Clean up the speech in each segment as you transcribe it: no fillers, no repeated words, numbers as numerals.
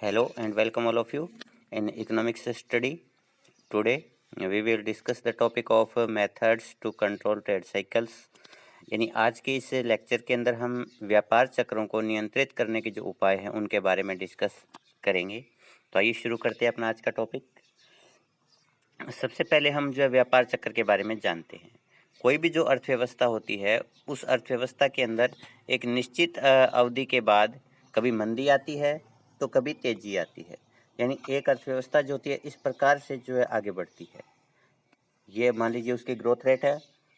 Hello and welcome all of you in economics study. Today we will discuss the topic of methods to control trade cycles. यानी आज के इस lecture के अंदर हम व्यापार चक्रों को नियंत्रित करने के जो उपाय हैं उनके बारे में डिस्कस करेंगे। तो आइए शुरू करते हैं अपना आज का टॉपिक। सबसे पहले हम जो है व्यापार चक्र के बारे में जानते हैं। कोई भी जो अर्थव्यवस्था होती है उस अर्थव्यवस्था के अंदर एक निश्चित अवधि के बाद कभी मंदी आती है तो कभी तेजी आती है। यानी एक अर्थव्यवस्था जो होती है इस प्रकार से जो है आगे बढ़ती है। ये मान लीजिए उसकी ग्रोथ रेट है,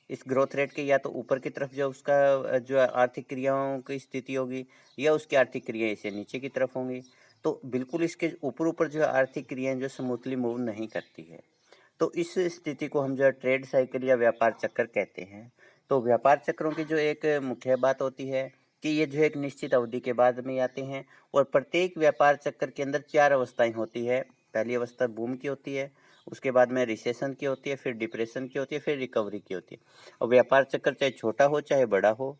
इस ग्रोथ रेट के या तो ऊपर की तरफ जो उसका जो आर्थिक क्रियाओं की स्थिति होगी या उसकी आर्थिक क्रियाएं इसे नीचे की तरफ होंगी। तो बिल्कुल इसके ऊपर ऊपर जो है आर्थिक क्रियाएं जो स्मूथली मूव नहीं करती है। तो इस स्थिति को हम जो है ट्रेड साइकिल या व्यापार चक्र कहते हैं। तो व्यापार चक्रों की जो एक मुख्य बात होती है कि ये जो एक निश्चित अवधि के बाद में आते हैं और प्रत्येक व्यापार चक्र के अंदर 4 अवस्थाएं होती है। पहली अवस्था बूम की होती है, उसके बाद में रिसेशन की होती है, फिर डिप्रेशन की होती है, फिर रिकवरी की होती है। और व्यापार चक्र चाहे छोटा हो चाहे बड़ा हो,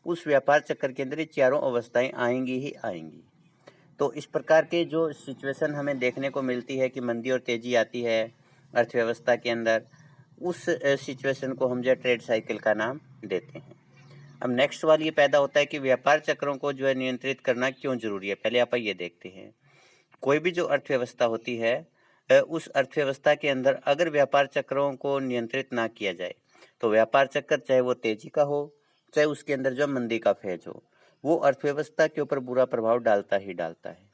उस व्यापार चक्र के अंदर ये चारों अवस्थाएं आएंगी ही आएंगी। तो इस प्रकार के जो सिचुएशन हमें देखने को मिलती है कि मंदी और तेजी आती है अर्थव्यवस्था के अंदर, उस सिचुएशन को हम जो है ट्रेड साइकिल का नाम देते हैं। अब नेक्स्ट सवाल ये पैदा होता है कि व्यापार चक्रों को जो है नियंत्रित करना क्यों जरूरी है। पहले आप ये देखते हैं, कोई भी जो अर्थव्यवस्था होती है उस अर्थव्यवस्था के अंदर अगर व्यापार चक्रों को नियंत्रित ना किया जाए तो व्यापार चक्र चाहे वो तेजी का हो चाहे उसके अंदर जो मंदी का फेज हो, वो अर्थव्यवस्था के ऊपर बुरा प्रभाव डालता ही डालता है।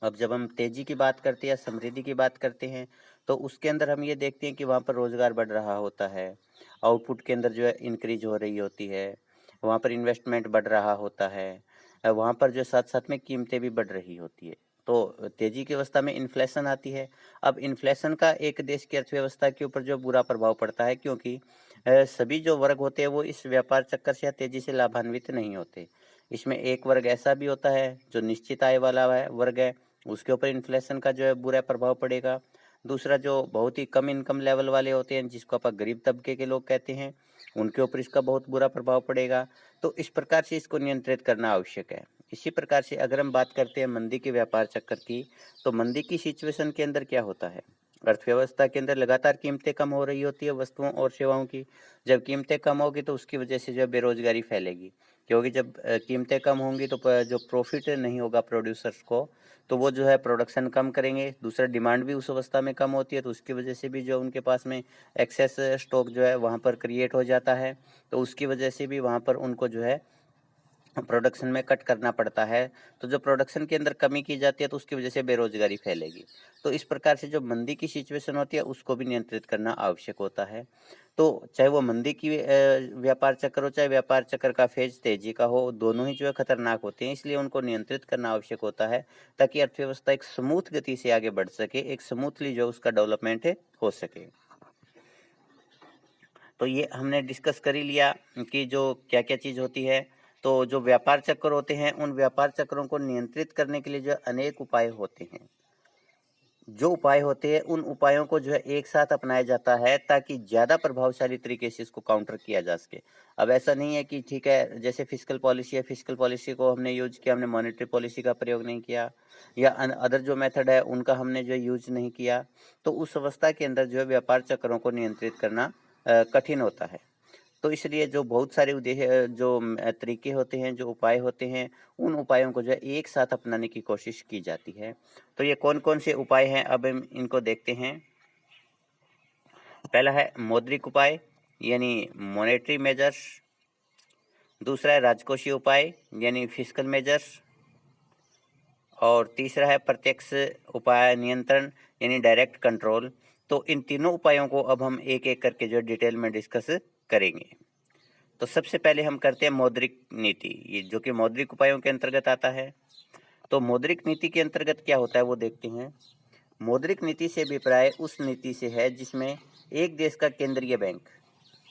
अब जब हम तेजी की बात करते हैं या समृद्धि की बात करते हैं तो उसके अंदर हम ये देखते हैं कि वहाँ पर रोजगार बढ़ रहा होता है, आउटपुट के अंदर जो है इंक्रीज हो रही होती है, वहाँ पर इन्वेस्टमेंट बढ़ रहा होता है, वहाँ पर जो साथ साथ में कीमतें भी बढ़ रही होती है। तो तेजी की अवस्था में इन्फ्लेशन आती है। अब इन्फ्लेशन का एक देश की अर्थव्यवस्था के ऊपर जो बुरा प्रभाव पड़ता है, क्योंकि सभी जो वर्ग होते हैं वो इस व्यापार चक्कर से या तेजी से लाभान्वित नहीं होते। इसमें एक वर्ग ऐसा भी होता है जो निश्चित आय वाला वर्ग है, उसके ऊपर इन्फ्लेशन का जो है बुरा प्रभाव पड़ेगा। दूसरा जो बहुत ही कम इनकम लेवल वाले होते हैं जिसको आप गरीब तबके के लोग कहते हैं, उनके ऊपर इसका बहुत बुरा प्रभाव पड़ेगा। तो इस प्रकार से इसको नियंत्रित करना आवश्यक है। इसी प्रकार से अगर हम बात करते हैं मंदी के व्यापार चक्र की, तो मंदी की सिचुएशन के अंदर क्या होता है, अर्थव्यवस्था के अंदर लगातार कीमतें कम हो रही होती है वस्तुओं और सेवाओं की। जब कीमतें कम होगी तो उसकी वजह से जो है बेरोजगारी फैलेगी, क्योंकि जब कीमतें कम होंगी तो जो प्रॉफिट नहीं होगा प्रोड्यूसर्स को, तो वो जो है प्रोडक्शन कम करेंगे। दूसरा डिमांड भी उस अवस्था में कम होती है तो उसकी वजह से भी जो उनके पास में एक्सेस स्टॉक जो है वहाँ पर क्रिएट हो जाता है। तो उसकी वजह से भी वहाँ पर उनको जो है प्रोडक्शन में कट करना पड़ता है। तो जो प्रोडक्शन के अंदर कमी की जाती है तो उसकी वजह से बेरोजगारी फैलेगी। तो इस प्रकार से जो मंदी की सिचुएशन होती है उसको भी नियंत्रित करना आवश्यक होता है। तो चाहे वो मंदी की व्यापार चक्र हो चाहे व्यापार चक्र का फेज तेजी का हो, दोनों ही जो है खतरनाक होते हैं, इसलिए उनको नियंत्रित करना आवश्यक होता है ताकि अर्थव्यवस्था एक स्मूथ गति से आगे बढ़ सके, एक स्मूथली जो उसका डेवलपमेंट है हो सके। तो ये हमने डिस्कस कर ही लिया कि जो क्या क्या चीज़ होती है। तो जो व्यापार चक्र होते हैं उन व्यापार चक्रों को नियंत्रित करने के लिए जो अनेक उपाय होते हैं। जो उपाय होते हैं उन उपायों को जो है एक साथ अपनाया जाता है ताकि ज़्यादा प्रभावशाली तरीके से इसको काउंटर किया जा सके। अब ऐसा नहीं है कि ठीक है जैसे फिस्कल पॉलिसी है, फिस्कल पॉलिसी को हमने यूज किया, हमने मॉनेटरी पॉलिसी का प्रयोग नहीं किया, या अदर जो मेथड है उनका हमने जो यूज नहीं किया, तो उस अवस्था के अंदर जो है व्यापार चक्रों को नियंत्रित करना कठिन होता है। तो इसलिए जो बहुत सारे उद्देश्य जो तरीके होते हैं, जो उपाय होते हैं, उन उपायों को जो है एक साथ अपनाने की कोशिश की जाती है। तो ये कौन-कौन से उपाय हैं, अब हम इनको देखते हैं। पहला है मौद्रिक उपाय यानी मॉनेटरी मेजर्स, दूसरा है राजकोषीय उपाय यानी फिस्कल मेजर्स, और तीसरा है प्रत्यक्ष उपाय नियंत्रण यानी डायरेक्ट कंट्रोल। तो इन तीनों उपायों को अब हम एक-एक करके जो डिटेल में डिस्कस करेंगे। तो सबसे पहले हम करते हैं मौद्रिक नीति, ये जो कि मौद्रिक उपायों के अंतर्गत आता है। तो मौद्रिक नीति के अंतर्गत क्या होता है वो देखते हैं। मौद्रिक नीति से अभिप्राय उस नीति से है जिसमें एक देश का केंद्रीय बैंक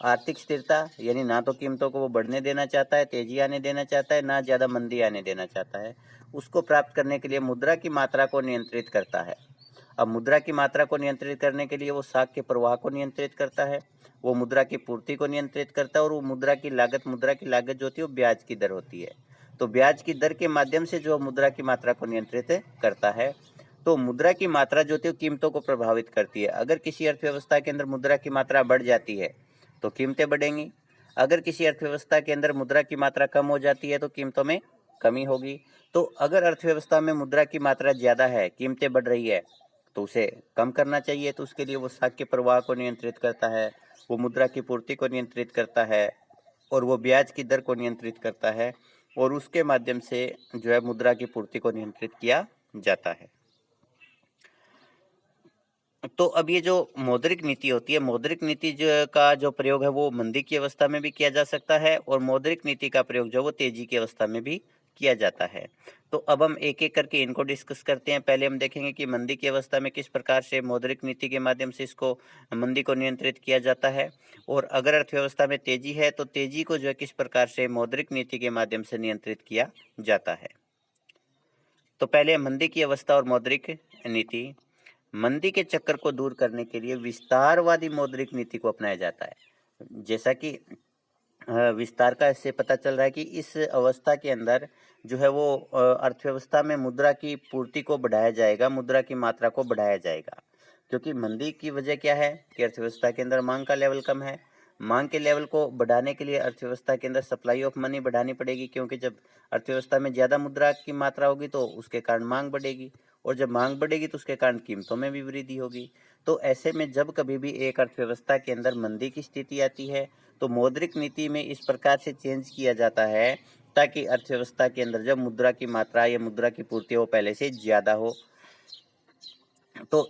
आर्थिक स्थिरता यानी ना तो कीमतों को वो बढ़ने देना चाहता है, तेजी आने देना चाहता है, ना ज़्यादा मंदी आने देना चाहता है, उसको प्राप्त करने के लिए मुद्रा की मात्रा को नियंत्रित करता है। अब मुद्रा की मात्रा को नियंत्रित करने के लिए वो साख के प्रवाह को नियंत्रित करता है, वो मुद्रा की पूर्ति को नियंत्रित करता है, और वो मुद्रा की लागत जो होती है वो ब्याज की दर होती है। तो ब्याज की दर के माध्यम से जो मुद्रा की मात्रा को नियंत्रित करता है। तो मुद्रा की मात्रा जो होती है कीमतों को प्रभावित करती है। अगर किसी अर्थव्यवस्था के अंदर मुद्रा की मात्रा बढ़ जाती है तो कीमतें बढ़ेंगी। अगर किसी अर्थव्यवस्था के अंदर मुद्रा की मात्रा कम हो जाती है तो कीमतों में कमी होगी। तो अगर अर्थव्यवस्था में मुद्रा की मात्रा ज़्यादा है, कीमतें बढ़ रही है, तो उसे कम करना चाहिए। तो उसके लिए वो साख के प्रवाह को नियंत्रित करता है, वो मुद्रा की पूर्ति को नियंत्रित करता है और वो ब्याज की दर को नियंत्रित करता है और उसके माध्यम से जो है मुद्रा की पूर्ति को नियंत्रित किया जाता है। तो अब ये जो मौद्रिक नीति होती है, मौद्रिक नीति का जो प्रयोग है वो मंदी की अवस्था में भी किया जा सकता है और मौद्रिक नीति का प्रयोग जो वो तेजी की अवस्था में भी किया जाता है। तो अब हम एक एक करके इनको डिस्कस करते हैं। पहले हम देखेंगे कि मंदी की अवस्था में किस प्रकार से मौद्रिक नीति के माध्यम से इसको मंदी को नियंत्रित किया जाता है और अगर अर्थव्यवस्था में तेजी है तो तेजी को जो है किस प्रकार से मौद्रिक नीति के माध्यम से नियंत्रित किया जाता है। तो पहले मंदी की अवस्था और मौद्रिक नीति। मंदी के चक्कर को दूर करने के लिए विस्तारवादी मौद्रिक नीति को अपनाया जाता है। जैसा कि विस्तार का इससे पता चल रहा है कि इस अवस्था के अंदर जो है वो अर्थव्यवस्था में मुद्रा की पूर्ति को बढ़ाया जाएगा, मुद्रा की मात्रा को बढ़ाया जाएगा। क्योंकि मंदी की वजह क्या है कि अर्थव्यवस्था के अंदर मांग का लेवल कम है। मांग के लेवल को बढ़ाने के लिए अर्थव्यवस्था के अंदर सप्लाई ऑफ मनी बढ़ानी पड़ेगी, क्योंकि जब अर्थव्यवस्था में ज़्यादा मुद्रा की मात्रा होगी तो उसके कारण मांग बढ़ेगी और जब मांग बढ़ेगी तो उसके कारण कीमतों में भी वृद्धि होगी। तो ऐसे में जब कभी भी एक अर्थव्यवस्था के अंदर मंदी की स्थिति आती है तो मौद्रिक नीति में इस प्रकार से चेंज किया जाता है ताकि अर्थव्यवस्था के अंदर जब मुद्रा की मात्रा या मुद्रा की पूर्ति वो पहले से ज़्यादा हो। तो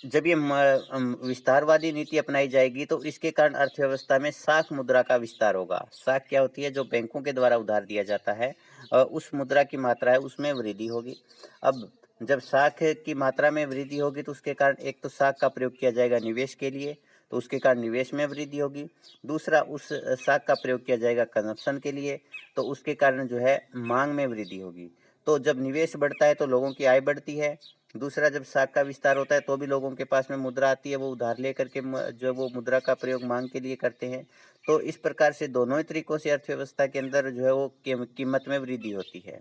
जब ये विस्तारवादी नीति अपनाई जाएगी तो इसके कारण अर्थव्यवस्था में साख मुद्रा का विस्तार होगा। साख क्या होती है? जो बैंकों के द्वारा उधार दिया जाता है, उस मुद्रा की मात्रा है उसमें वृद्धि होगी। अब जब साख की मात्रा में वृद्धि होगी तो उसके कारण एक तो साख का प्रयोग किया जाएगा निवेश के लिए, तो उसके कारण निवेश में वृद्धि होगी। दूसरा, उस साख का प्रयोग किया जाएगा कंजप्शन के लिए, तो उसके कारण जो है मांग में वृद्धि होगी। तो जब निवेश बढ़ता है तो लोगों की आय बढ़ती है। दूसरा, जब साख का विस्तार होता है तो भी लोगों के पास में मुद्रा आती है, वो उधार लेकर के जो वो मुद्रा का प्रयोग मांग के लिए करते हैं। तो इस प्रकार से दोनों ही तरीकों से अर्थव्यवस्था के अंदर जो है वो कीमत में वृद्धि होती है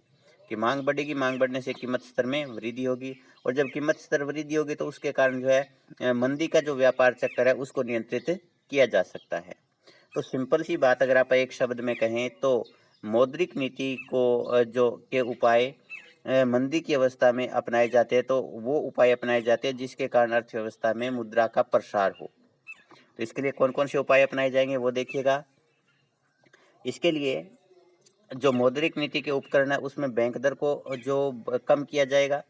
कि मांग बढ़ेगी, मांग बढ़ने से कीमत स्तर में वृद्धि होगी और जब कीमत स्तर वृद्धि होगी तो उसके कारण जो है मंदी का जो व्यापार चक्कर है उसको नियंत्रित किया जा सकता है। तो सिंपल सी बात अगर आप एक शब्द में कहें तो मौद्रिक नीति को जो के उपाय मंदी की अवस्था में अपनाए जाते हैं, तो वो उपाय अपनाए जाते हैं जिसके कारण अर्थव्यवस्था में मुद्रा का प्रसार हो। तो इसके लिए कौन कौन से उपाय अपनाए जाएंगे वो देखिएगा। इसके लिए जो मौद्रिक नीति के उपकरण है उसमें बैंक दर को जो कम किया जाएगा,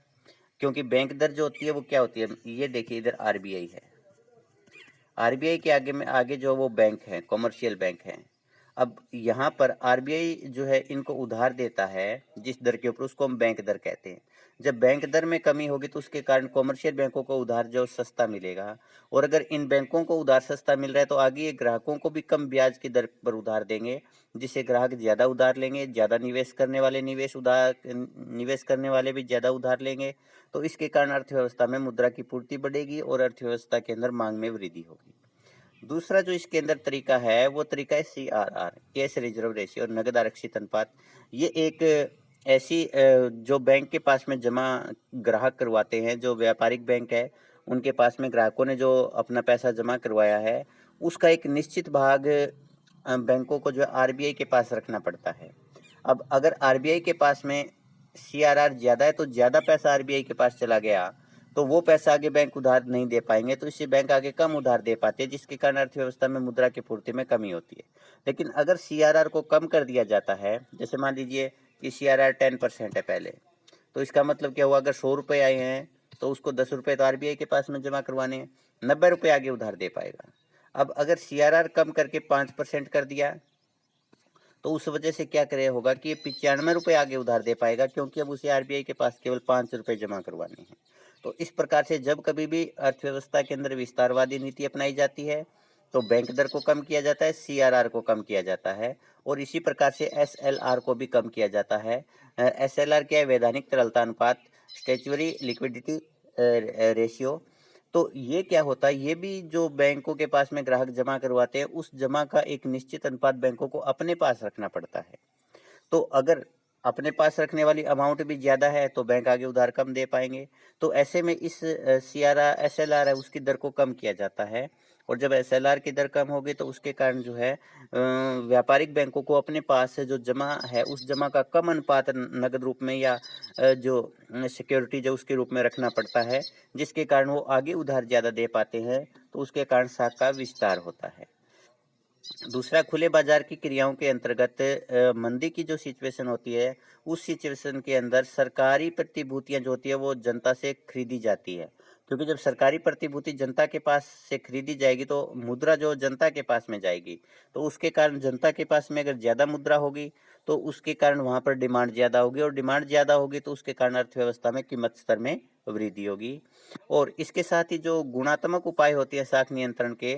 क्योंकि बैंक दर जो होती है वो क्या होती है, ये देखिए इधर आरबीआई है। आरबीआई के आगे में आगे जो वो बैंक है, कॉमर्शियल बैंक है। अब यहाँ पर आरबीआई जो है इनको उधार देता है जिस दर के ऊपर, उसको हम बैंक दर कहते हैं। जब बैंक दर में कमी होगी तो उसके कारण कॉमर्शियल बैंकों को उधार जो सस्ता मिलेगा और अगर इन बैंकों को उधार सस्ता मिल रहा है तो आगे ये ग्राहकों को भी कम ब्याज की दर पर उधार देंगे, जिससे ग्राहक ज़्यादा उधार लेंगे, ज़्यादा निवेश करने वाले निवेश करने वाले भी ज़्यादा उधार लेंगे। तो इसके कारण अर्थव्यवस्था में मुद्रा की पूर्ति बढ़ेगी और अर्थव्यवस्था के अंदर मांग में वृद्धि होगी। दूसरा जो इसके अंदर तरीका है वो तरीका है CRR, कैश रिजर्व रेशियो और नगद आरक्षित अनुपात। ये एक ऐसी जो बैंक के पास में जमा ग्राहक करवाते हैं, जो व्यापारिक बैंक है उनके पास में ग्राहकों ने जो अपना पैसा जमा करवाया है उसका एक निश्चित भाग बैंकों को जो आरबीआई के पास रखना पड़ता है। अब अगर आरबीआई के पास में CRR ज़्यादा है तो ज़्यादा पैसा आरबीआई के पास चला गया तो वो पैसा आगे बैंक उधार नहीं दे पाएंगे, तो इससे बैंक आगे कम उधार दे पाते हैं जिसके कारण अर्थव्यवस्था में मुद्रा की पूर्ति में कमी होती है। लेकिन अगर CRR को कम कर दिया जाता है, जैसे मान लीजिए कि CRR 10% है पहले, तो इसका मतलब क्या हुआ, अगर 100 रुपये आए हैं तो उसको 10 रुपये तो आरबीआई के पास में जमा करवाने हैं, 90 रुपये आगे उधार दे पाएगा। अब अगर CRR कम करके 5% कर दिया तो उस वजह से क्या करे होगा कि 95 रुपये आगे उधार दे पाएगा, क्योंकि अब उसे आरबीआई के पास केवल 5 रुपये जमा करवाने हैं। तो इस प्रकार से जब कभी भी अर्थव्यवस्था के अंदर विस्तारवादी नीति अपनाई जाती है तो बैंक दर को कम किया जाता है, CRR को कम किया जाता है और इसी प्रकार से SLR को भी कम किया जाता है। SLR क्या है? वैधानिक तरलता अनुपात, स्टैच्यूटरी लिक्विडिटी रेशियो। तो ये क्या होता है, ये भी जो बैंकों के पास में ग्राहक जमा करवाते हैं उस जमा का एक निश्चित अनुपात बैंकों को अपने पास रखना पड़ता है। तो अगर अपने पास रखने वाली अमाउंट भी ज़्यादा है तो बैंक आगे उधार कम दे पाएंगे। तो ऐसे में इस SLR है उसकी दर को कम किया जाता है, और जब SLR की दर कम होगी तो उसके कारण जो है व्यापारिक बैंकों को अपने पास जो जमा है उस जमा का कम अनुपात नगद रूप में या जो सिक्योरिटी जो उसके रूप में रखना पड़ता है, जिसके कारण वो आगे उधार ज़्यादा दे पाते हैं, तो उसके कारण साख का विस्तार होता है। दूसरा, खुले बाजार की क्रियाओं के अंतर्गत मंदी की जो सिचुएशन होती है, उस सिचुएशन के अंदर सरकारी प्रतिभूतियां जो होती है वो जनता से खरीदी जाती है, क्योंकि जब सरकारी प्रतिभूति जनता के पास से खरीदी जाएगी तो मुद्रा जो जनता के पास में जाएगी, तो उसके कारण जनता के पास में अगर ज़्यादा मुद्रा होगी तो उसके कारण वहाँ पर डिमांड ज़्यादा होगी, और डिमांड ज़्यादा होगी तो उसके कारण अर्थव्यवस्था में कीमत स्तर में वृद्धि होगी। और इसके साथ ही जो गुणात्मक उपाय होते हैं साख नियंत्रण के,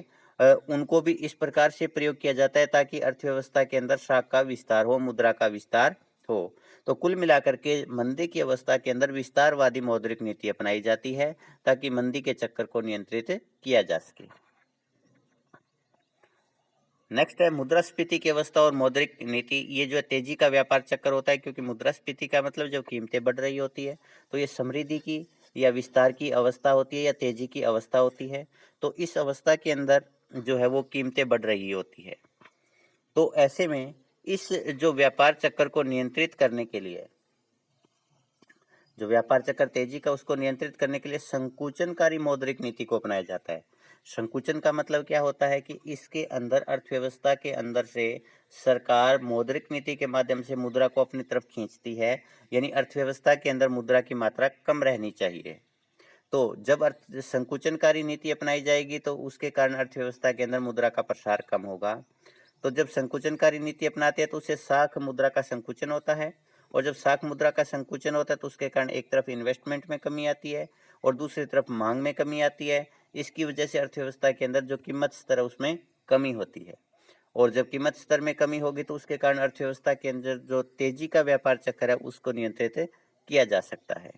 उनको भी इस प्रकार से प्रयोग किया जाता है ताकि अर्थव्यवस्था के अंदर साख का विस्तार हो, मुद्रा का विस्तार हो। तो कुल मिलाकर के मंदी की अवस्था के अंदर विस्तारवादी मौद्रिक नीति अपनाई जाती है ताकि मंदी के चक्कर को नियंत्रित किया जा सके। नेक्स्ट है मुद्रास्फीति की अवस्था और मौद्रिक नीति। ये जो है तेजी का व्यापार चक्कर होता है, क्योंकि मुद्रास्फीति का मतलब जब कीमतें बढ़ रही होती है तो ये समृद्धि की या विस्तार की अवस्था होती है या तेजी की अवस्था होती है। तो इस अवस्था के अंदर जो है वो कीमतें बढ़ रही होती है। तो ऐसे में इस जो व्यापार चक्कर को नियंत्रित करने के लिए, जो व्यापार चक्कर तेजी का उसको नियंत्रित करने के लिए संकुचनकारी मौद्रिक नीति को अपनाया जाता है। संकुचन का मतलब क्या होता है कि इसके अंदर अर्थव्यवस्था के अंदर से सरकार मौद्रिक नीति के माध्यम से मुद्रा को अपनी तरफ खींचती है, यानी अर्थव्यवस्था के अंदर मुद्रा की मात्रा कम रहनी चाहिए। तो जब संकुचनकारी नीति अपनाई जाएगी तो उसके कारण अर्थव्यवस्था के अंदर मुद्रा का प्रसार कम होगा। तो जब संकुचनकारी नीति अपनाते हैं तो उससे साख मुद्रा का संकुचन होता है, और जब साख मुद्रा का संकुचन होता है तो उसके कारण एक तरफ इन्वेस्टमेंट में कमी आती है और दूसरी तरफ मांग में कमी आती है। इसकी वजह से अर्थव्यवस्था के अंदर जो कीमत स्तर है उसमें कमी होती है, और जब कीमत स्तर में कमी होगी तो उसके कारण अर्थव्यवस्था के अंदर जो तेजी का व्यापार चक्कर है उसको नियंत्रित किया जा सकता है।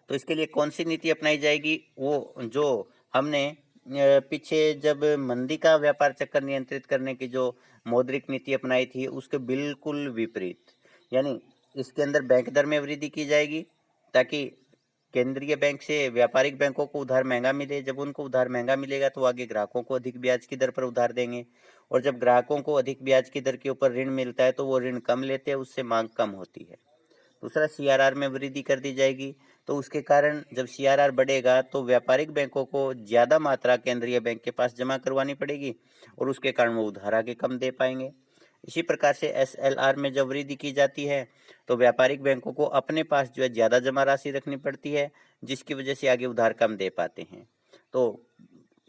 तो इसके लिए कौन सी नीति अपनाई जाएगी? वो जो हमने पीछे जब मंदी का व्यापार चक्कर नियंत्रित करने की जो मौद्रिक नीति अपनाई थी उसके बिल्कुल विपरीत, यानी इसके अंदर बैंक दर में वृद्धि की जाएगी ताकि केंद्रीय बैंक से व्यापारिक बैंकों को उधार महंगा मिले। जब उनको उधार महंगा मिलेगा तो आगे ग्राहकों को अधिक ब्याज की दर पर उधार देंगे, और जब ग्राहकों को अधिक ब्याज की दर के ऊपर ऋण मिलता है तो वो ऋण कम लेते हैं, उससे मांग कम होती है। दूसरा, CRR में वृद्धि कर दी जाएगी, तो उसके कारण जब CRR बढ़ेगा तो व्यापारिक बैंकों को ज़्यादा मात्रा केंद्रीय बैंक के पास जमा करवानी पड़ेगी, और उसके कारण वो उधार आगे कम दे पाएंगे। इसी प्रकार से SLR में जब वृद्धि की जाती है तो व्यापारिक बैंकों को अपने पास जो है ज़्यादा जमा राशि रखनी पड़ती है, जिसकी वजह से आगे उधार कम दे पाते हैं। तो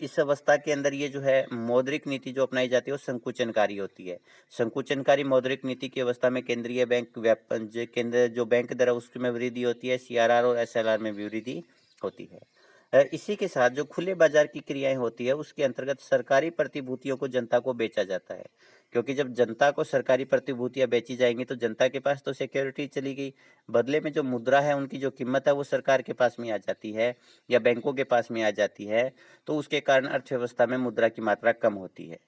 इस अवस्था के अंदर ये जो है मौद्रिक नीति जो अपनाई जाती है वो संकुचनकारी होती है। संकुचनकारी मौद्रिक नीति की अवस्था में केंद्रीय बैंक केंद्र जो बैंक दर है उसमें वृद्धि होती है, CRR और SLR में भी वृद्धि होती है। इसी के साथ जो खुले बाजार की क्रियाएं होती है उसके अंतर्गत सरकारी प्रतिभूतियों को जनता को बेचा जाता है, क्योंकि जब जनता को सरकारी प्रतिभूतियां बेची जाएंगी तो जनता के पास तो सिक्योरिटी चली गई, बदले में जो मुद्रा है उनकी जो कीमत है वो सरकार के पास में आ जाती है या बैंकों के पास में आ जाती है। तो उसके कारण अर्थव्यवस्था में मुद्रा की मात्रा कम होती है।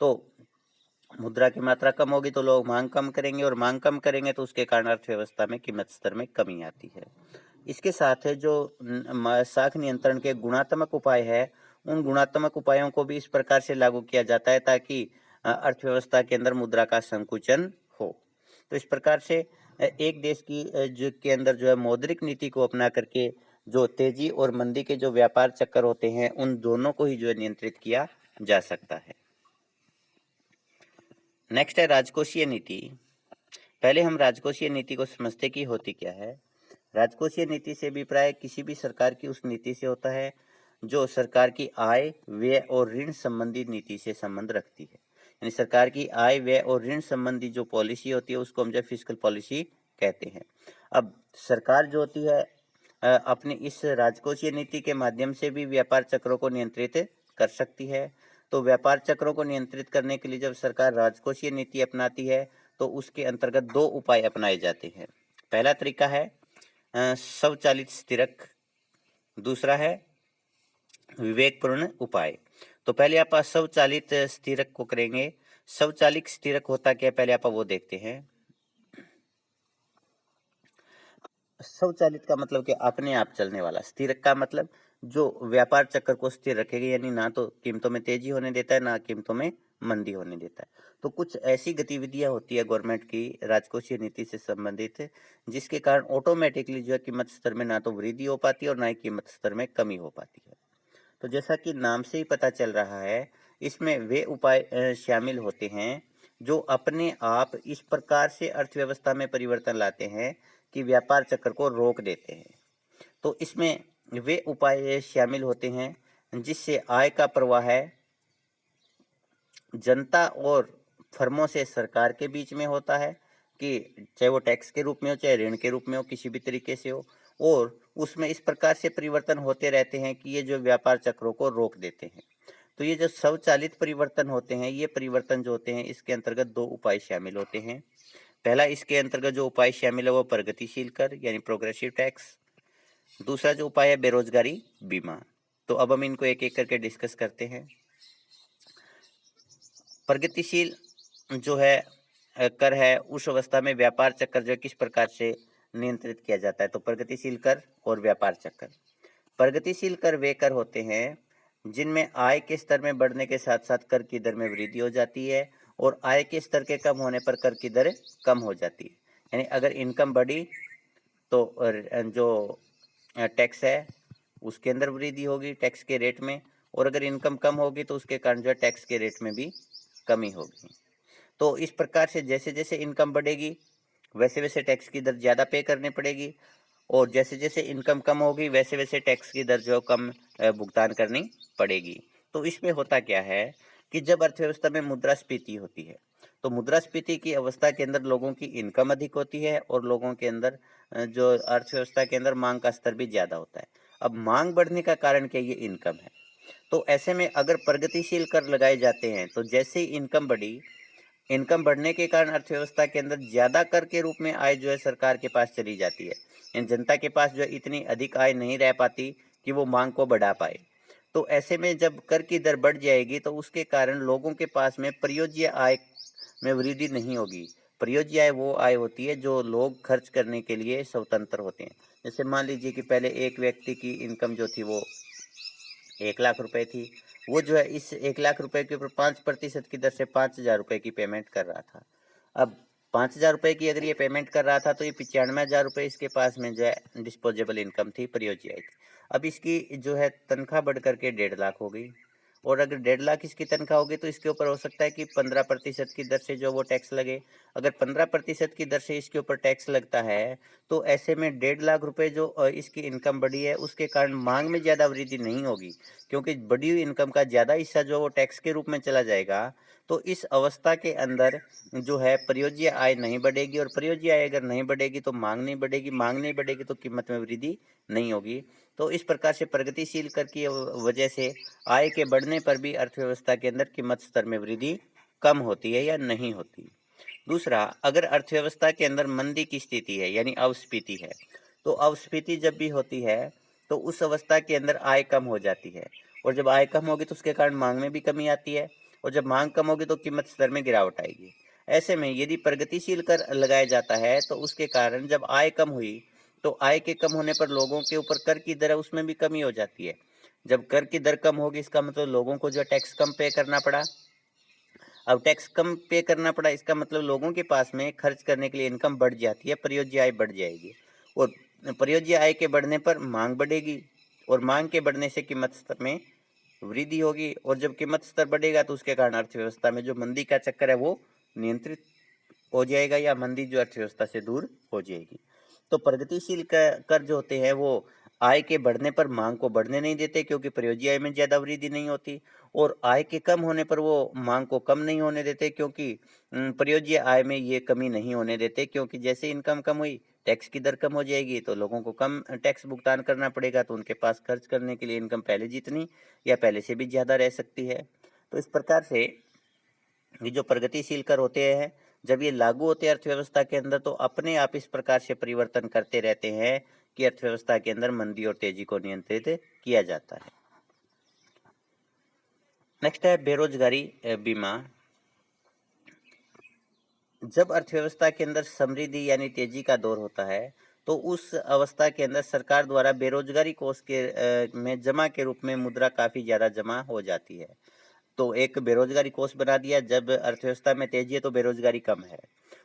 तो मुद्रा की मात्रा कम होगी तो लोग मांग कम करेंगे, और मांग कम करेंगे तो उसके कारण अर्थव्यवस्था में कीमत स्तर में कमी आती है। इसके साथ है जो साख नियंत्रण के गुणात्मक उपाय है, उन गुणात्मक उपायों को भी इस प्रकार से लागू किया जाता है ताकि अर्थव्यवस्था के अंदर मुद्रा का संकुचन हो। तो इस प्रकार से एक देश की जो के अंदर जो है मौद्रिक नीति को अपना करके जो तेजी और मंदी के जो व्यापार चक्कर होते हैं उन दोनों को ही जो है नियंत्रित किया जा सकता है। नेक्स्ट है राजकोषीय नीति। पहले हम राजकोषीय नीति को समझते कि होती क्या है। राजकोषीय नीति से अभिप्राय किसी भी सरकार की उस नीति से होता है जो सरकार की आय, व्यय और ऋण संबंधी नीति से संबंध रखती है। यानी सरकार की आय, व्यय और ऋण संबंधी जो पॉलिसी होती है उसको हम जो फिस्कल पॉलिसी कहते हैं। अब सरकार जो होती है अपनी इस राजकोषीय नीति के माध्यम से भी व्यापार चक्रों को नियंत्रित कर सकती है। तो व्यापार चक्रों को नियंत्रित करने के लिए जब सरकार राजकोषीय नीति अपनाती है तो उसके अंतर्गत दो उपाय अपनाए जाते हैं। पहला तरीका है स्वचालित स्थिरक, दूसरा है विवेकपूर्ण उपाय। तो पहले आप स्वचालित स्थिरक को करेंगे। स्वचालित स्थिरक होता क्या है पहले आप वो देखते हैं। स्वचालित का मतलब कि अपने आप चलने वाला, स्थिर का मतलब जो व्यापार चक्र को स्थिर रखेगा, यानी ना तो कीमतों में तेजी होने देता है ना कीमतों में मंदी होने देता है। तो कुछ ऐसी गतिविधियां होती है गवर्नमेंट की राजकोषीय नीति से संबंधित, जिसके कारण ऑटोमेटिकली जो है कीमत स्तर में ना तो वृद्धि हो पाती है और ना ही कीमत स्तर में कमी हो पाती है। तो जैसा कि नाम से ही पता चल रहा है, इसमें वे उपाय शामिल होते हैं जो अपने आप इस प्रकार से अर्थव्यवस्था में परिवर्तन लाते हैं कि व्यापार चक्र को रोक देते हैं। तो इसमें वे उपाय शामिल होते हैं जिससे आय का प्रवाह है जनता और फर्मों से सरकार के बीच में होता है, कि चाहे वो टैक्स के रूप में हो चाहे ऋण के रूप में हो, किसी भी तरीके से हो, और उसमें इस प्रकार से परिवर्तन होते रहते हैं कि ये जो व्यापार चक्रों को रोक देते हैं। तो ये जो स्वचालित परिवर्तन होते हैं, ये परिवर्तन जो होते हैं इसके अंतर्गत दो उपाय शामिल होते हैं। पहला इसके अंतर्गत जो उपाय शामिल है वो प्रगतिशील कर यानी प्रोग्रेसिव टैक्स। दूसरा जो उपाय है बेरोजगारी बीमा। तो अब हम इनको एक एक करके डिस्कस करते हैं। प्रगतिशील जो है कर है, उस अवस्था में व्यापार चक्र जो किस प्रकार से नियंत्रित किया जाता है। तो प्रगतिशील कर और व्यापार चक्र। प्रगतिशील कर वे कर होते हैं जिनमें आय के स्तर में बढ़ने के साथ साथ कर की दर में वृद्धि हो जाती है और आय के स्तर के कम होने पर कर की दर कम हो जाती है। यानी अगर इनकम बढ़ी तो जो टैक्स है उसके अंदर वृद्धि होगी टैक्स के रेट में, और अगर इनकम कम होगी तो उसके कारण जो है टैक्स के रेट में भी कमी होगी। तो इस प्रकार से जैसे जैसे इनकम बढ़ेगी वैसे वैसे टैक्स की दर ज़्यादा पे करनी पड़ेगी, और जैसे जैसे इनकम कम होगी वैसे वैसे टैक्स की दर जो कम भुगतान करनी पड़ेगी। तो इसमें होता क्या है कि जब अर्थव्यवस्था में मुद्रास्फीति होती है तो मुद्रास्फीति की अवस्था के अंदर लोगों की इनकम अधिक होती है और लोगों के अंदर जो अर्थव्यवस्था के अंदर मांग का स्तर भी ज़्यादा होता है। अब मांग बढ़ने का कारण क्या, ये इनकम है। तो ऐसे में अगर प्रगतिशील कर लगाए जाते हैं तो जैसे ही इनकम बढ़ी, इनकम बढ़ने के कारण अर्थव्यवस्था के अंदर ज़्यादा कर के रूप में आय जो है सरकार के पास चली जाती है, यानी जनता के पास जो है इतनी अधिक आय नहीं रह पाती कि वो मांग को बढ़ा पाए। तो ऐसे में जब कर की दर बढ़ जाएगी तो उसके कारण लोगों के पास में प्रयोज्य आय में वृद्धि नहीं होगी। प्रयोज्य आय वो आय होती है जो लोग खर्च करने के लिए स्वतंत्र होते हैं। जैसे मान लीजिए कि पहले एक व्यक्ति की इनकम जो थी वो 1 लाख रुपए थी, वो जो है इस 1 लाख रुपए के ऊपर 5% की दर से 5,000 रुपए की पेमेंट कर रहा था। अब 5,000 रुपए की अगर ये पेमेंट कर रहा था तो ये 95,000 रुपए इसके पास में जो है डिस्पोजेबल इनकम थी, प्रयोज्य आय थी। अब इसकी जो है तनख्वाह बढ़ करके 1.5 लाख हो गई, और अगर 1.5 लाख इसकी तनख्वाह होगी तो इसके ऊपर हो सकता है कि 15% की दर से जो वो टैक्स लगे। अगर 15% की दर से इसके ऊपर टैक्स लगता है तो ऐसे में 1.5 लाख रुपए जो इसकी इनकम बढ़ी है उसके कारण मांग में ज़्यादा वृद्धि नहीं होगी, क्योंकि बढ़ी हुई इनकम का ज़्यादा हिस्सा जो वो टैक्स के रूप में चला जाएगा। तो इस अवस्था के अंदर जो है प्रयोज्य आय नहीं बढ़ेगी, और प्रयोज्य आय अगर नहीं बढ़ेगी तो मांग नहीं बढ़ेगी, मांग नहीं बढ़ेगी तो कीमत में वृद्धि नहीं होगी। तो इस प्रकार से प्रगतिशील कर की वजह से आय के बढ़ने पर भी अर्थव्यवस्था के अंदर कीमत स्तर में वृद्धि कम होती है या नहीं होती। दूसरा, अगर अर्थव्यवस्था के अंदर मंदी की स्थिति है यानी अवस्फीति है, तो अवस्फीति जब भी होती है तो उस अवस्था के अंदर आय कम हो जाती है, और जब आय कम होगी तो उसके कारण मांग में भी कमी आती है, और जब मांग कम होगी तो कीमत स्तर में गिरावट आएगी। ऐसे में यदि प्रगतिशील कर लगाया जाता है तो उसके कारण जब आय कम हुई तो आय के कम होने पर लोगों के ऊपर कर की दर है उसमें भी कमी हो जाती है। जब कर की दर कम होगी इसका मतलब लोगों को जो टैक्स कम पे करना पड़ा। अब टैक्स कम पे करना पड़ा इसका मतलब लोगों के पास में खर्च करने के लिए इनकम बढ़ जाती है, प्रयोज्य आय बढ़ जाएगी, और प्रयोज्य आय के बढ़ने पर मांग बढ़ेगी, और मांग के बढ़ने से कीमत स्तर में वृद्धि होगी, और जब कीमत स्तर बढ़ेगा तो उसके कारण अर्थव्यवस्था में जो मंदी का चक्कर है वो नियंत्रित हो जाएगा या मंदी जो अर्थव्यवस्था से दूर हो जाएगी। तो प्रगतिशील कर जो होते हैं वो आय के बढ़ने पर मांग को बढ़ने नहीं देते, क्योंकि प्रयोज्य आय में ज़्यादा वृद्धि नहीं होती, और आय के कम होने पर वो मांग को कम नहीं होने देते, क्योंकि प्रयोज्य आय में ये कमी नहीं होने देते, क्योंकि जैसे इनकम कम हुई टैक्स की दर कम हो जाएगी तो लोगों को कम टैक्स भुगतान करना पड़ेगा, तो उनके पास खर्च करने के लिए इनकम पहले जितनी या पहले से भी ज़्यादा रह सकती है। तो इस प्रकार से ये जो प्रगतिशील कर होते हैं जब ये लागू होते हैं अर्थव्यवस्था के अंदर तो अपने आप इस प्रकार से परिवर्तन करते रहते हैं कि अर्थव्यवस्था के अंदर मंदी और तेजी को नियंत्रित किया जाता है। नेक्स्ट है बेरोजगारी बीमा। जब अर्थव्यवस्था के अंदर समृद्धि यानी तेजी का दौर होता है तो उस अवस्था के अंदर सरकार द्वारा बेरोजगारी कोष के में जमा के रूप में मुद्रा काफ़ी ज़्यादा जमा हो जाती है। तो एक बेरोजगारी कोष बना दिया। जब अर्थव्यवस्था में तेजी है तो बेरोजगारी कम है,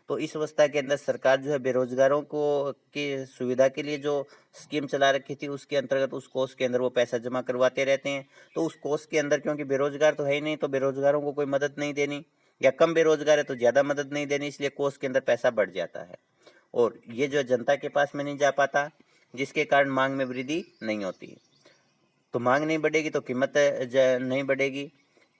तो इस अवस्था के अंदर सरकार जो है बेरोजगारों को की सुविधा के लिए जो स्कीम चला रखी थी उसके अंतर्गत उस कोष के अंदर वो पैसा जमा करवाते रहते हैं। तो उस कोष के अंदर क्योंकि बेरोजगार तो है ही नहीं, तो बेरोजगारों को कोई मदद नहीं देनी, या कम बेरोजगार है तो ज़्यादा मदद नहीं देनी, इसलिए कोष के अंदर पैसा बढ़ जाता है और ये जो जनता के पास में नहीं जा पाता, जिसके कारण मांग में वृद्धि नहीं होती। तो मांग नहीं बढ़ेगी तो कीमत नहीं बढ़ेगी।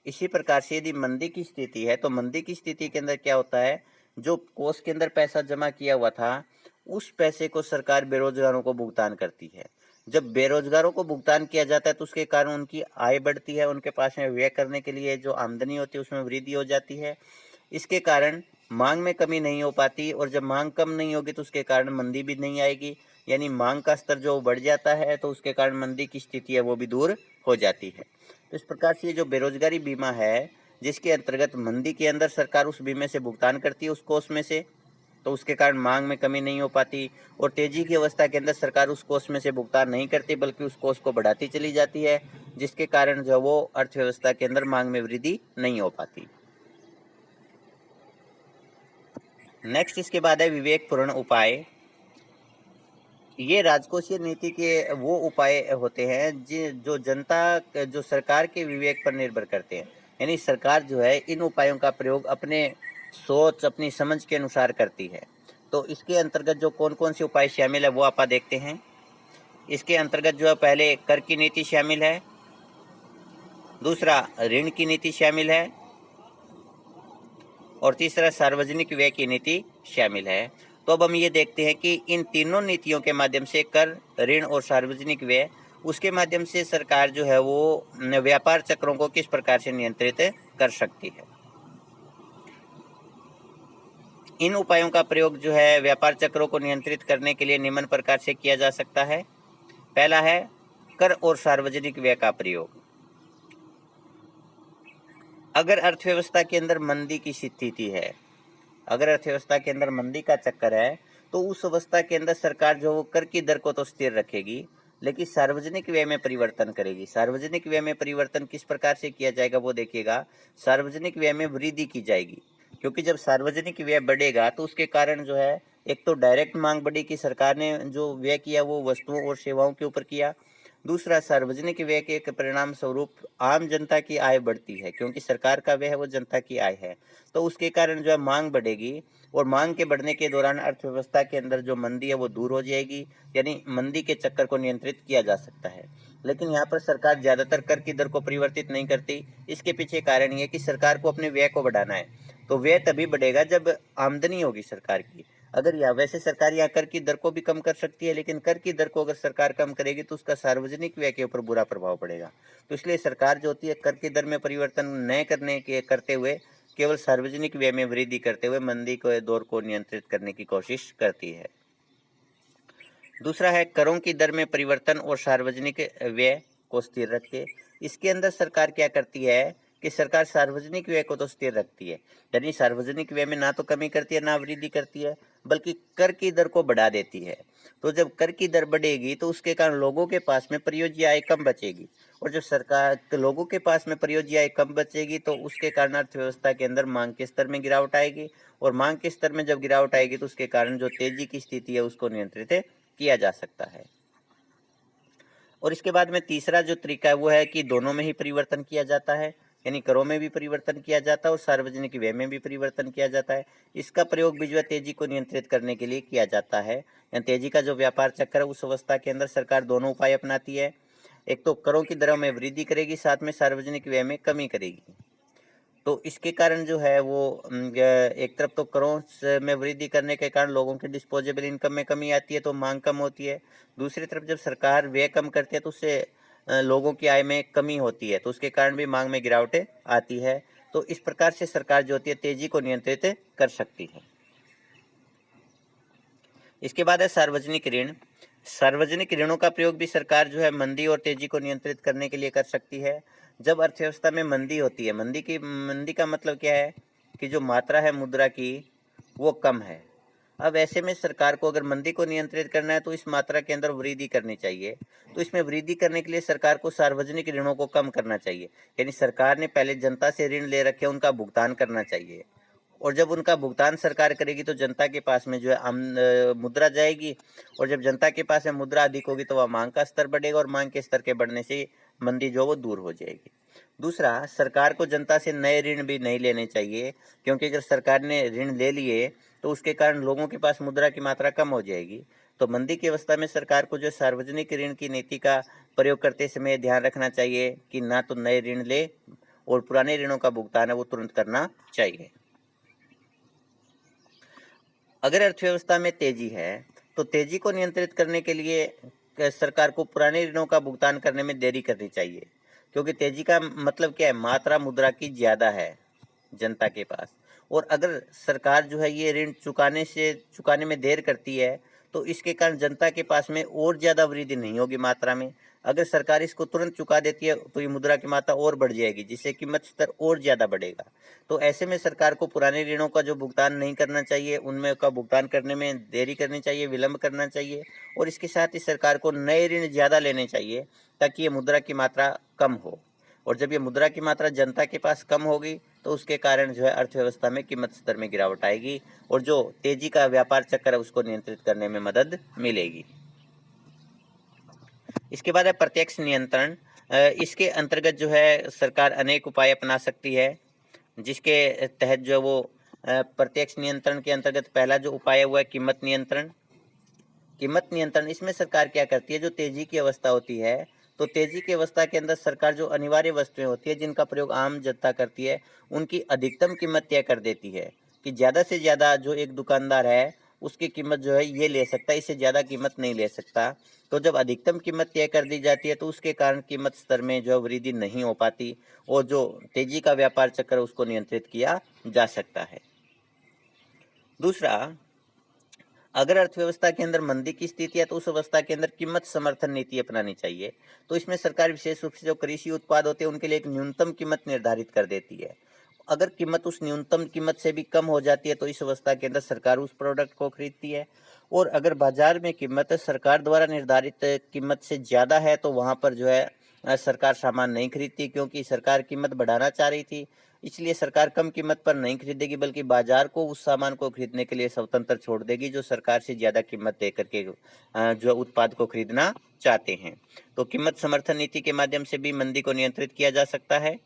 इसी प्रकार से यदि मंदी की स्थिति है तो मंदी की स्थिति के अंदर क्या होता है, जो कोष के अंदर पैसा जमा किया हुआ था उस पैसे को सरकार बेरोजगारों को भुगतान करती है। जब बेरोजगारों को भुगतान किया जाता है तो उसके कारण उनकी आय बढ़ती है, उनके पास में व्यय करने के लिए जो आमदनी होती है उसमें वृद्धि हो जाती है। इसके कारण मांग में कमी नहीं हो पाती और जब मांग कम नहीं होगी तो उसके कारण मंदी भी नहीं आएगी, यानी मांग का स्तर जो बढ़ जाता है तो उसके कारण मंदी की स्थिति है वो भी दूर हो जाती है। तो इस प्रकार से ये जो बेरोजगारी बीमा है, जिसके अंतर्गत मंदी के अंदर सरकार उस बीमे से भुगतान करती है उस कोष में से, तो उसके कारण मांग में कमी नहीं हो पाती और तेजी की अवस्था के अंदर सरकार उस कोष में से भुगतान नहीं करती बल्कि उस कोष को बढ़ाती चली जाती है, जिसके कारण जो वो अर्थव्यवस्था के अंदर मांग में वृद्धि नहीं हो पाती। नेक्स्ट इसके बाद है विवेकपूर्ण उपाय। ये राजकोषीय नीति के वो उपाय होते हैं जो जनता जो सरकार के विवेक पर निर्भर करते हैं, यानी सरकार जो है इन उपायों का प्रयोग अपने सोच अपनी समझ के अनुसार करती है। तो इसके अंतर्गत जो कौन कौन से उपाय शामिल है वो आप देखते हैं। इसके अंतर्गत जो है पहले कर की नीति शामिल है, दूसरा ऋण की नीति शामिल है और तीसरा सार्वजनिक व्यय की नीति शामिल है। तो अब हम ये देखते हैं कि इन तीनों नीतियों के माध्यम से कर, ऋण और सार्वजनिक व्यय, उसके माध्यम से सरकार जो है वो व्यापार चक्रों को किस प्रकार से नियंत्रित कर सकती है। इन उपायों का प्रयोग जो है व्यापार चक्रों को नियंत्रित करने के लिए निम्न प्रकार से किया जा सकता है। पहला है कर और सार्वजनिक व्यय का प्रयोग। अगर अर्थव्यवस्था के अंदर मंदी की स्थिति है, अगर अर्थव्यवस्था के अंदर मंदी का चक्कर है तो उस अवस्था के अंदर सरकार जो कर की दर को तो स्थिर रखेगी, लेकिन सार्वजनिक व्यय में परिवर्तन करेगी। सार्वजनिक व्यय में परिवर्तन किस प्रकार से किया जाएगा वो देखिएगा। सार्वजनिक व्यय में वृद्धि की जाएगी, क्योंकि जब सार्वजनिक व्यय बढ़ेगा तो उसके कारण जो है एक तो डायरेक्ट मांग बढ़ी कि सरकार ने जो व्यय किया वो वस्तुओं और सेवाओं के ऊपर किया, दूसरा सार्वजनिक व्यय के परिणाम स्वरूप आम जनता की आय बढ़ती है, क्योंकि सरकार का व्यय है वो जनता की आय है, तो उसके कारण जो है मांग बढ़ेगी और मांग के बढ़ने के दौरान अर्थव्यवस्था के अंदर जो मंदी है वो दूर हो जाएगी, यानी मंदी के चक्कर को नियंत्रित किया जा सकता है। लेकिन यहाँ पर सरकार ज़्यादातर कर की दर को परिवर्तित नहीं करती। इसके पीछे कारण ये कि सरकार को अपने व्यय को बढ़ाना है, तो व्यय तभी बढ़ेगा जब आमदनी होगी सरकार की। अगर या वैसे सरकार यहाँ कर की दर को भी कम कर सकती है, लेकिन कर की दर को अगर सरकार कम करेगी तो उसका सार्वजनिक व्यय के ऊपर बुरा प्रभाव पड़ेगा। तो इसलिए सरकार जो होती है कर की दर में परिवर्तन न करते हुए केवल सार्वजनिक व्यय में वृद्धि करते हुए मंदी के दौर को नियंत्रित करने की कोशिश करती है। दूसरा है करों की दर में परिवर्तन और सार्वजनिक व्यय को स्थिर रख के। इसके अंदर सरकार क्या करती है कि सरकार सार्वजनिक व्यय को तो स्थिर रखती है, यानी सार्वजनिक व्यय में ना तो कमी करती है ना वृद्धि करती है, बल्कि कर की दर को बढ़ा देती है। तो जब कर की दर बढ़ेगी तो उसके कारण लोगों के पास में प्रयोज्य आय कम बचेगी, और जब सरकार लोगों के पास में प्रयोज्य आय कम बचेगी तो उसके कारण अर्थव्यवस्था के अंदर मांग के स्तर में गिरावट आएगी, और मांग के स्तर में जब गिरावट आएगी तो उसके कारण जो तेजी की स्थिति है उसको नियंत्रित किया जा सकता है। और इसके बाद में तीसरा जो तरीका है वो है कि दोनों में ही परिवर्तन किया जाता है, यानी करों में भी परिवर्तन किया जाता है और सार्वजनिक व्यय में भी परिवर्तन किया जाता है। इसका प्रयोग भी जो है तेजी को नियंत्रित करने के लिए किया जाता है। तेजी का जो व्यापार चक्र है उस अवस्था के अंदर सरकार दोनों उपाय अपनाती है। एक तो करों की दरों में वृद्धि करेगी, साथ में सार्वजनिक व्यय में कमी करेगी। तो इसके कारण जो है वो एक तरफ तो करों में वृद्धि करने के कारण लोगों के डिस्पोजेबल इनकम में कमी आती है तो मांग कम होती है। दूसरी तरफ जब सरकार व्यय कम करती है तो उससे लोगों की आय में कमी होती है, तो उसके कारण भी मांग में गिरावट आती है। तो इस प्रकार से सरकार जो होती है तेजी को नियंत्रित कर सकती है। इसके बाद है सार्वजनिक ऋण। सार्वजनिक ऋणों का प्रयोग भी सरकार जो है मंदी और तेजी को नियंत्रित करने के लिए कर सकती है। जब अर्थव्यवस्था में मंदी होती है, मंदी का मतलब क्या है कि जो मात्रा है मुद्रा की वो कम है, अब ऐसे में सरकार को अगर मंदी को नियंत्रित करना है तो इस मात्रा के अंदर वृद्धि करनी चाहिए। तो इसमें वृद्धि करने के लिए सरकार को सार्वजनिक ऋणों को कम करना चाहिए, यानी सरकार ने पहले जनता से ऋण ले रखे उनका भुगतान करना चाहिए, और जब उनका भुगतान सरकार करेगी तो जनता के पास में जो है मुद्रा जाएगी, और जब जनता के पास में मुद्रा अधिक होगी तो वह मांग का स्तर बढ़ेगा, और मांग के स्तर के बढ़ने से मंदी जो वो दूर हो जाएगी। दूसरा, सरकार को जनता से नए ऋण भी नहीं लेने चाहिए, क्योंकि अगर सरकार ने ऋण ले लिए तो उसके कारण लोगों के पास मुद्रा की मात्रा कम हो जाएगी। तो मंदी की अवस्था में सरकार को जो सार्वजनिक ऋण की नीति का प्रयोग करते समय ध्यान रखना चाहिए कि ना तो नए ऋण ले और पुराने ऋणों का भुगतान है वो तुरंत करना चाहिए। अगर अर्थव्यवस्था में तेजी है तो तेजी को नियंत्रित करने के लिए सरकार को पुराने ऋणों का भुगतान करने में देरी करनी चाहिए, क्योंकि तेजी का मतलब क्या है, मात्रा मुद्रा की ज्यादा है जनता के पास, और अगर सरकार जो है ये ऋण चुकाने में देर करती है तो इसके कारण जनता के पास में और ज्यादा वृद्धि नहीं होगी मात्रा में। अगर सरकार इसको तुरंत चुका देती है तो ये मुद्रा की मात्रा और बढ़ जाएगी, जिससे कीमत स्तर और ज्यादा बढ़ेगा। तो ऐसे में सरकार को पुराने ऋणों का जो भुगतान नहीं करना चाहिए, उनमें का भुगतान करने में देरी करनी चाहिए, विलंब करना चाहिए, और इसके साथ ही सरकार को नए ऋण ज़्यादा लेने चाहिए ताकि ये मुद्रा की मात्रा कम हो। और जब ये मुद्रा की मात्रा जनता के पास कम होगी तो उसके कारण जो है अर्थव्यवस्था में कीमत स्तर में गिरावट आएगी, और जो तेजी का व्यापार चक्र है उसको नियंत्रित करने में मदद मिलेगी। इसके बाद है प्रत्यक्ष नियंत्रण। इसके अंतर्गत जो है सरकार अनेक उपाय अपना सकती है, जिसके तहत जो है वो प्रत्यक्ष नियंत्रण के अंतर्गत पहला जो उपाय है वो है कीमत नियंत्रण। कीमत नियंत्रण, इसमें सरकार क्या करती है, जो तेजी की अवस्था होती है तो तेजी की अवस्था के अंदर सरकार जो अनिवार्य वस्तुएं होती है जिनका प्रयोग आम जनता करती है उनकी अधिकतम कीमत तय कर देती है कि ज़्यादा से ज़्यादा जो एक दुकानदार है उसकी कीमत जो है ये ले सकता है, इससे ज़्यादा कीमत नहीं ले सकता। तो जब अधिकतम कीमत तय कर दी जाती है तो उसके कारण कीमत स्तर में जो है वृद्धि नहीं हो पाती, और जो तेजी का व्यापार चक्र है उसको नियंत्रित किया जा सकता है। दूसरा, अगर अर्थव्यवस्था के अंदर मंदी की स्थिति है तो उस अवस्था के अंदर कीमत समर्थन नीति अपनानी चाहिए। तो इसमें सरकार विशेष रूप से जो कृषि उत्पाद होते हैं उनके लिए एक न्यूनतम कीमत निर्धारित कर देती है। अगर कीमत उस न्यूनतम कीमत से भी कम हो जाती है तो इस अवस्था के अंदर सरकार उस प्रोडक्ट को खरीदती है, और अगर बाजार में कीमत सरकार द्वारा निर्धारित कीमत से ज़्यादा है तो वहाँ पर जो है सरकार सामान नहीं खरीदती, क्योंकि सरकार कीमत बढ़ाना चाह रही थी, इसलिए सरकार कम कीमत पर नहीं खरीदेगी बल्कि बाजार को उस सामान को खरीदने के लिए स्वतंत्र छोड़ देगी जो सरकार से ज़्यादा कीमत दे करके जो उत्पाद को खरीदना चाहते हैं। तो कीमत समर्थन नीति के माध्यम से भी मंदी को नियंत्रित किया जा सकता है।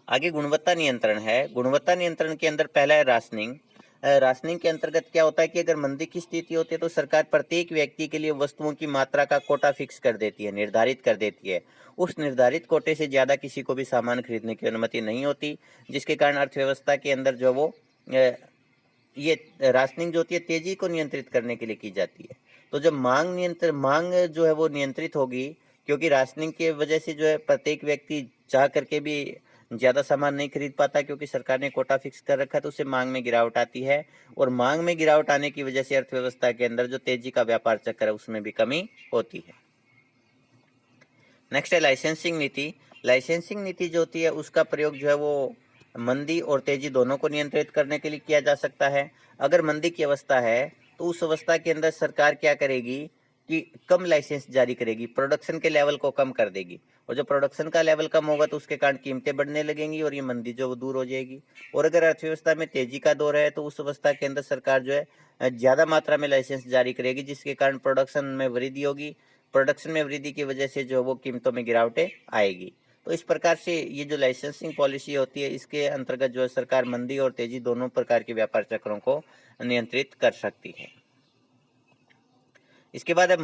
आगे गुणवत्ता नियंत्रण है। गुणवत्ता नियंत्रण के अंदर पहला है राशनिंग। राशनिंग के अंतर्गत क्या होता है कि अगर मंदी की स्थिति होती है तो सरकार प्रत्येक व्यक्ति के लिए वस्तुओं की मात्रा का कोटा फिक्स कर देती है, निर्धारित कर देती है। उस निर्धारित कोटे से ज़्यादा किसी को भी सामान खरीदने की अनुमति नहीं होती, जिसके कारण अर्थव्यवस्था के अंदर जो वो ये राशनिंग जो होती है तेजी को नियंत्रित करने के लिए की जाती है। तो जब मांग जो है वो नियंत्रित होगी, क्योंकि राशनिंग की वजह से जो है प्रत्येक व्यक्ति चाह करके भी ज़्यादा सामान नहीं खरीद पाता, क्योंकि सरकार ने कोटा फिक्स कर रखा है, तो उससे मांग में गिरावट आती है, और मांग में गिरावट आने की वजह से अर्थव्यवस्था के अंदर जो तेजी का व्यापार चक्र है उसमें भी कमी होती है। नेक्स्ट है लाइसेंसिंग नीति। लाइसेंसिंग नीति जो होती है उसका प्रयोग जो है वो मंदी और तेजी दोनों को नियंत्रित करने के लिए किया जा सकता है। अगर मंदी की अवस्था है तो उस अवस्था के अंदर सरकार क्या करेगी कि कम लाइसेंस जारी करेगी, प्रोडक्शन के लेवल को कम कर देगी, और जब प्रोडक्शन का लेवल कम होगा तो उसके कारण कीमतें बढ़ने लगेंगी और ये मंदी जो वो दूर हो जाएगी। और अगर अर्थव्यवस्था में तेजी का दौर है तो उस अवस्था के अंदर सरकार जो है ज़्यादा मात्रा में लाइसेंस जारी करेगी, जिसके कारण प्रोडक्शन में वृद्धि होगी। प्रोडक्शन में वृद्धि की वजह से जो वो कीमतों में गिरावटें आएगी। तो इस प्रकार से ये जो लाइसेंसिंग पॉलिसी होती है इसके अंतर्गत जो है सरकार मंदी और तेजी दोनों प्रकार के व्यापार चक्रों को नियंत्रित कर सकती है। इसके बाद है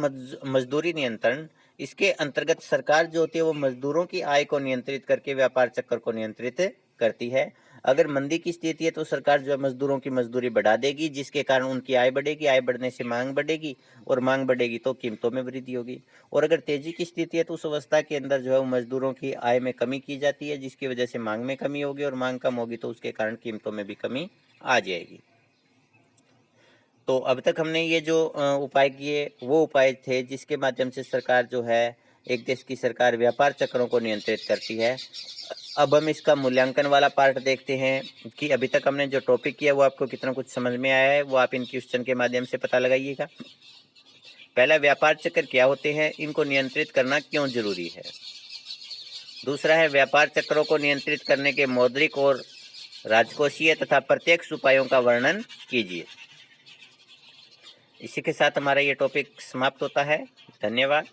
मजदूरी नियंत्रण। इसके अंतर्गत सरकार जो होती है वो मजदूरों की आय को नियंत्रित करके व्यापार चक्र को नियंत्रित करती है। अगर मंदी की स्थिति है तो सरकार जो है मजदूरों की मजदूरी बढ़ा देगी, जिसके कारण उनकी आय बढ़ेगी, आय बढ़ने से मांग बढ़ेगी, और मांग बढ़ेगी तो कीमतों में वृद्धि होगी। और अगर तेजी की स्थिति है तो उस अवस्था के अंदर जो है वो मजदूरों की आय में कमी की जाती है, जिसकी वजह से मांग में कमी होगी, और मांग कम होगी तो उसके कारण कीमतों में भी कमी आ जाएगी। तो अब तक हमने ये जो उपाय किए वो उपाय थे जिसके माध्यम से सरकार जो है, एक देश की सरकार व्यापार चक्रों को नियंत्रित करती है। अब हम इसका मूल्यांकन वाला पार्ट देखते हैं कि अभी तक हमने जो टॉपिक किया वो आपको कितना कुछ समझ में आया है, वो आप इन क्वेश्चन के माध्यम से पता लगाइएगा। पहला, व्यापार चक्र क्या होते हैं, इनको नियंत्रित करना क्यों जरूरी है। दूसरा है, व्यापार चक्रों को नियंत्रित करने के मौद्रिक और राजकोषीय तथा प्रत्यक्ष उपायों का वर्णन कीजिए। इसी के साथ हमारा ये टॉपिक समाप्त होता है। धन्यवाद।